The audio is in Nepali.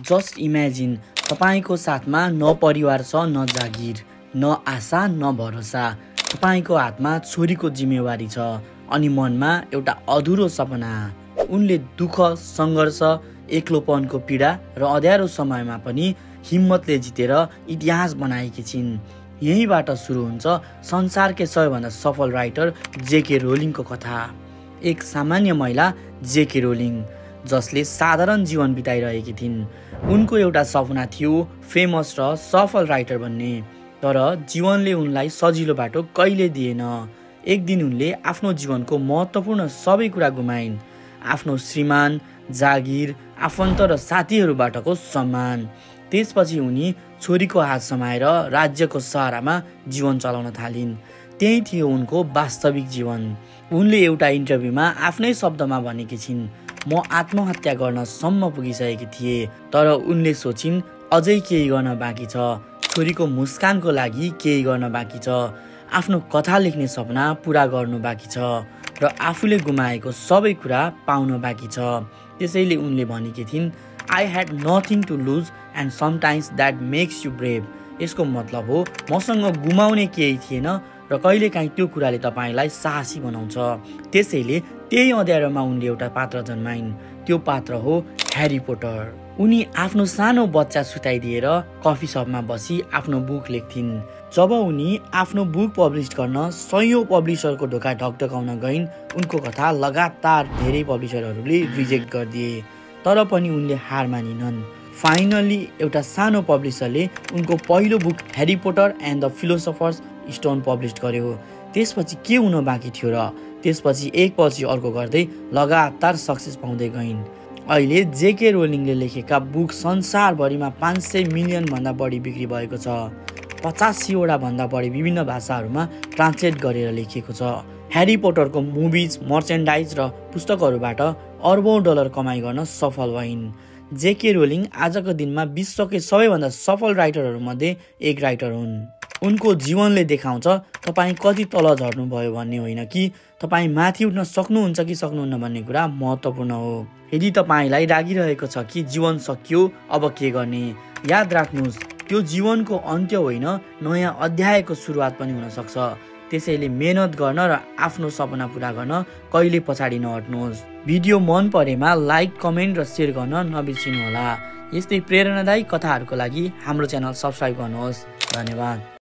जस्ट इमेजिन तपाईको साथमा न परिवार छ, न जागिर, न आशा, न भरोसा। तपाईको हातमा छोरीको जिम्मेवारी छ अनि मनमा एउटा अधुरो सपना। उनले दुःख, सङ्घर्ष, एक्लोपनको पीडा र अँध्यारो समयमा पनि हिम्मतले जितेर इतिहास बनाएकी छिन्। यहीबाट सुरु हुन्छ संसारकै सबैभन्दा सफल राइटर जेके रोलिङको कथा। एक सामान्य महिला जेके रोलिङ, जसले साधारण जीवन बिताइरहेकी थिइन्। उनको एउटा सपना थियो फेमस र सफल राइटर बन्ने, तर जीवनले उनलाई सजिलो बाटो कहिले दिएन। एक दिन उनले आफ्नो जीवनको महत्त्वपूर्ण सबै कुरा गुमाइन्। आफ्नो श्रीमान, जागिर, आफन्त र साथीहरूबाटको सम्मान। त्यसपछि उनी छोरीको हात समाएर राज्यको सहारामा जीवन चलाउन थालिन्। त्यही थियो उनको वास्तविक जीवन। उनले एउटा इन्टरभ्यूमा आफ्नै शब्दमा भनेकी छिन्, म आत्महत्या गर्न सम्म पुगिसकेकी थिएँ, तर उनले सोचिन् अझै केही गर्न बाँकी छ। छोरीको मुस्कानको लागि केही गर्न बाँकी छ। आफ्नो कथा लेख्ने सपना पुरा गर्नु बाँकी छ र आफूले गुमाएको सबै कुरा पाउन बाँकी छ। त्यसैले उनले भनेकी थिइन्, I had nothing to lose and sometimes that makes you brave. यसको मतलब हो मसँग गुमाउने केही थिएन र कहिलेकाहीँ त्यो कुराले तपाईँलाई साहसी बनाउँछ। त्यसैले त्यही अँध्यारोमा उनले एउटा पात्र जन्माइन्। त्यो पात्र हो ह्यारी पोटर। उनी आफ्नो सानो बच्चा सुताइदिएर कफी सपमा बसी आफ्नो बुक लेख्थिन्। जब उनी आफ्नो बुक पब्लिस गर्न सयौं पब्लिसरको ढोका ढकढकाउन गइन्, उनको कथा लगातार धेरै पब्लिसरहरूले रिजेक्ट गरिदिए, तर पनि उनले हार मानिनन्। फाइनली एउटा सानो पब्लिसरले उनको पहिलो book Harry Potter and the philosopher's stone publish गर्यो। त्यसपछि के हुन बाँकी थियो र? त्यसपछि एकपछि अर्को गर्दै लगातार सक्सेस पाउँदै गइन्। अहिले जेके रोलिङले लेखेका बुक संसारभरिमा 500 मिलियन भन्दा बढी बिक्री भएको छ। 85 वटा भन्दा बढी विभिन्न भाषाहरूमा ट्रान्सलेट गरेर लेखिएको छ। ह्यारी पोटरको मुभिज, मर्चेन्डाइज र पुस्तकहरूबाट अरबौं डलर कमाइ गर्न सफल भइन्। जेके रोलिङ आजको दिनमा विश्वकै सबैभन्दा सफल राइटरहरूमध्ये एक राइटर हुन्। उनको जीवनले देखाउँछ तपाईँ कति तल झर्नुभयो भन्ने होइन कि तपाईँ माथि उठ्न सक्नुहुन्छ कि सक्नुहुन्न भन्ने कुरा महत्त्वपूर्ण हो। यदि तपाईँलाई लागिरहेको छ कि जीवन सकियो, अब के गर्ने, याद राख्नुहोस् त्यो जीवनको अन्त्य होइन, नयाँ अध्यायको सुरुवात पनि हुन सक्छ। त्यसैले मेहनत गर्न र आफ्नो सपना पुरा गर्न कहिले पछाडि नहट्नुहोस्। भिडियो मन परेमा लाइक, कमेन्ट र सेयर गर्न नबिर्सिनुहोला। यस्तै प्रेरणादायी कथाहरूको लागि हाम्रो च्यानल सब्स्क्राइब गर्नुहोस्। धन्यवाद।